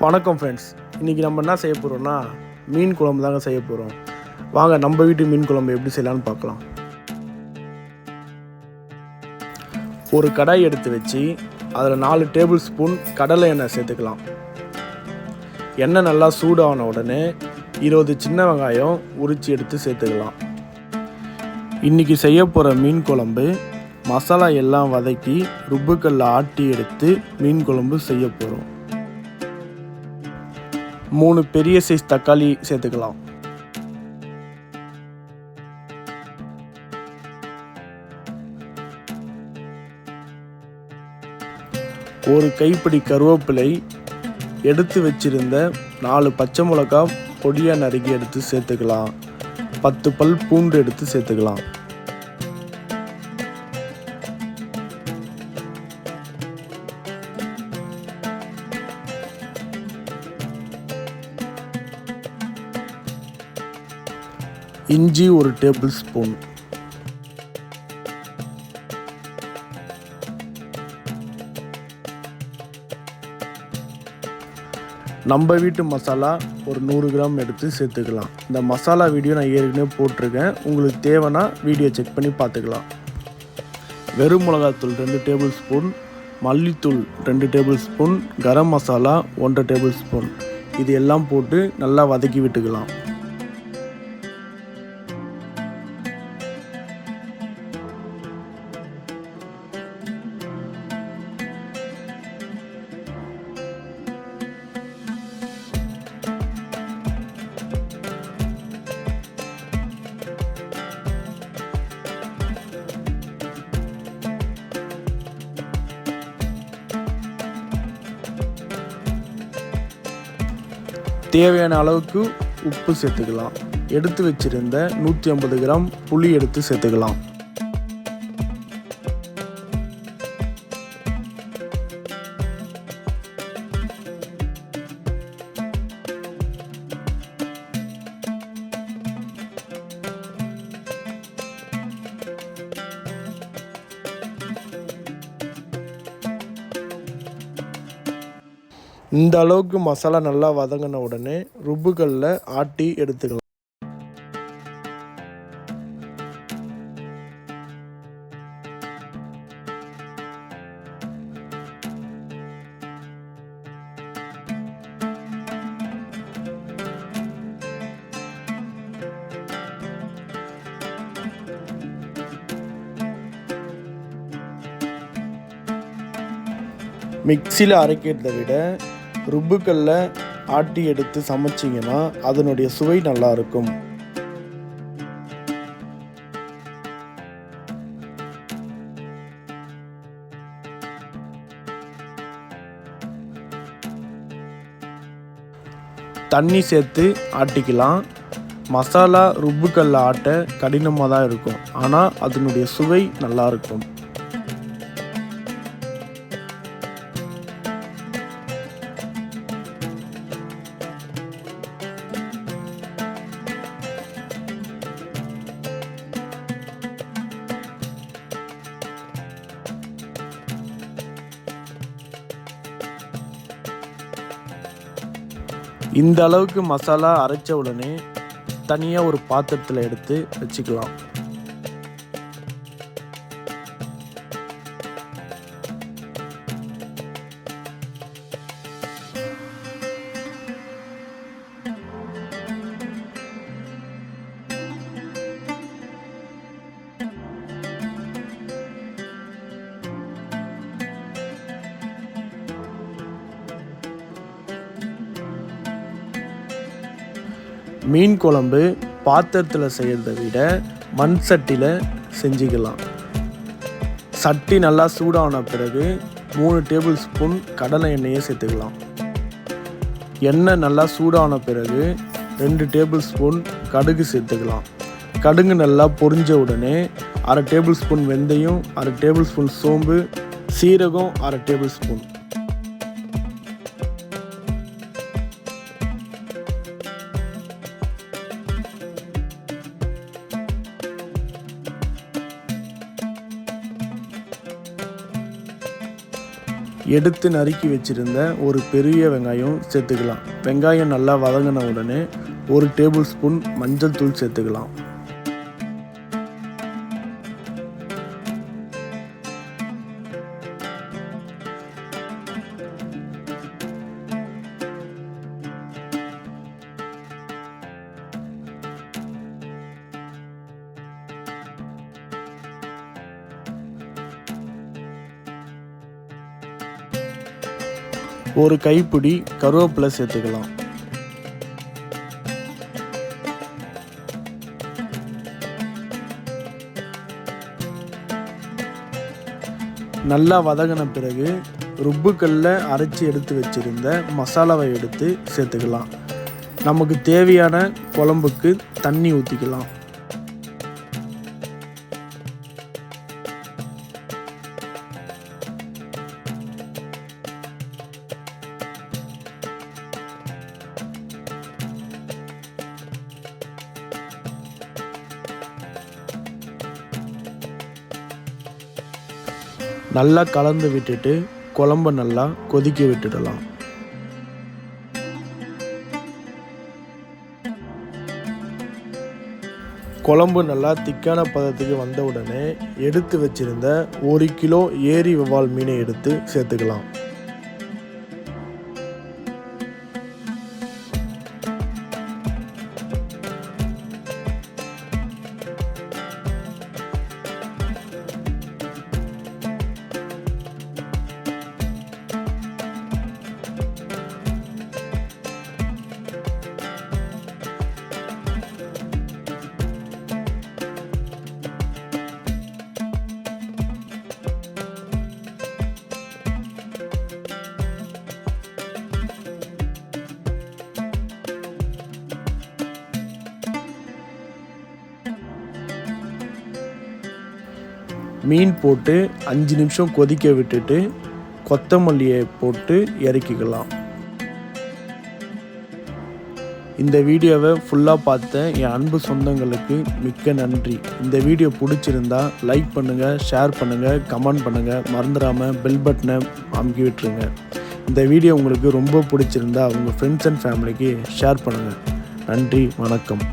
வணக்கம் ஃப்ரெண்ட்ஸ், இன்றைக்கி நம்ம என்ன செய்ய போகிறோம்னா மீன் குழம்பு தாங்க செய்ய போகிறோம். வாங்க நம்ம வீட்டு மீன் குழம்பு எப்படி செய்யலான்னு பார்க்கலாம். ஒரு கடாய் எடுத்து வச்சு அதில் 4 டேபிள் ஸ்பூன் கடலை எண்ணெய் சேர்த்துக்கலாம். எண்ணெய் நல்லா சூடான உடனே 20 சின்ன வெங்காயம் உரித்து எடுத்து சேர்த்துக்கலாம். இன்றைக்கி செய்ய போகிற மீன் குழம்பு மசாலா எல்லாம் வதக்கி ருப்புக்கல்ல ஆட்டி எடுத்து மீன் குழம்பு செய்ய போகிறோம். 3 பெரிய சைஸ் தக்காளி சேர்த்துக்கலாம். ஒரு கைப்பிடி கருவேப்பிலை, எடுத்து வச்சிருந்த 4 பச்சை மிளகாய் பொடியாக நறுக்கி எடுத்து சேர்த்துக்கலாம். 10 பல் பூண்டு எடுத்து சேர்த்துக்கலாம். இஞ்சி 1 டேபிள் ஸ்பூன், நம்ம வீட்டு மசாலா ஒரு 100 கிராம் எடுத்து சேர்த்துக்கலாம். இந்த மசாலா வீடியோ நான் ஏற்கனவே போட்டிருக்கேன், உங்களுக்கு தேவைன்னா வீடியோ செக் பண்ணி பார்த்துக்கலாம். வெறும் மிளகாத்தூள் 2 டேபிள் ஸ்பூன், மல்லித்தூள் 2 table spoon, garam masala 1 table spoon, இது எல்லாம் போட்டு நல்லா வதக்கி விட்டுக்கலாம். தேவையான அளவுக்கு உப்பு சேர்த்துக்கலாம். எடுத்து வச்சிருந்த 150 கிராம் புளி எடுத்து சேர்த்துக்கலாம். இந்த அளவுக்கு மசாலா நல்லா வதங்கின உடனே ருப்புக்கல்ல ஆட்டி எடுத்துக்கலாம். மிக்சியில் அரைக்கிறதை விட ருப்புக்கல்ல ஆட்டி எடுத்து சமைச்சிங்கன்னா அதனுடைய சுவை நல்லா இருக்கும். தண்ணி சேர்த்து ஆட்டிக்கலாம். மசாலா ருப்புக்கல்ல ஆட்ட கடினமாக தான் இருக்கும், ஆனால் அதனுடைய சுவை நல்லா இருக்கும். இந்த அளவுக்கு மசாலா அரைச்ச உடனே தனியாக ஒரு பாத்திரத்தில் எடுத்து வச்சுக்கலாம். மீன் குழம்பு பாத்திரத்தில் செய்கிறத விட மண் சட்டியில் செஞ்சுக்கலாம். சட்டி நல்லா சூடான பிறகு 3 டேபிள் ஸ்பூன் கடலை எண்ணெயை சேர்த்துக்கலாம். எண்ணெய் நல்லா சூடான பிறகு 2 டேபிள் ஸ்பூன் கடுகு சேர்த்துக்கலாம். கடுகு நல்லா பொரிஞ்ச உடனே 1/2 டேபிள் ஸ்பூன் வெந்தயம், 1/2 டேபிள் ஸ்பூன் சோம்பு, சீரகம் 1/2 டேபிள் ஸ்பூன், எடுத்து நறுக்கி வச்சுருந்த ஒரு பெரிய வெங்காயம் சேர்த்துக்கலாம். வெங்காயம் நல்லா வதங்கின உடனே 1 டேபிள் ஸ்பூன் மஞ்சள் தூள் சேர்த்துக்கலாம். ஒரு கைப்பிடி கருவேப்பிலை சேர்த்துக்கலாம். நல்லா வதங்கின பிறகு ருப்புக்கல்ல அரைச்சி எடுத்து வச்சிருந்த மசாலாவை எடுத்து சேர்த்துக்கலாம். நமக்கு தேவையான குழம்புக்கு தண்ணி ஊற்றிக்கலாம். நல்லா கலந்து விட்டுட்டு குழம்பை நல்லா கொதிக்க விட்டுடலாம். குழம்பு நல்லா திக்கான பதத்துக்கு வந்த உடனே எடுத்து வச்சிருந்த 1 கிலோ ஏரி வவ்வால் மீனை எடுத்து சேர்த்துக்கலாம். மீன் போட்டு 5 நிமிஷம் கொதிக்க விட்டுட்டு கொத்தமல்லியை போட்டு இறக்கிக்கலாம். இந்த வீடியோவை ஃபுல்லாக பார்த்த என் அன்பு சொந்தங்களுக்கு மிக்க நன்றி. இந்த வீடியோ பிடிச்சிருந்தா லைக் பண்ணுங்கள், ஷேர் பண்ணுங்கள், கமெண்ட் பண்ணுங்கள். மறந்துடாமல் பெல் பட்டனை அமுக்கி விட்டுருங்க. இந்த வீடியோ உங்களுக்கு ரொம்ப பிடிச்சிருந்தா உங்கள் ஃப்ரெண்ட்ஸ் அண்ட் ஃபேமிலிக்கு ஷேர் பண்ணுங்கள். நன்றி, வணக்கம்.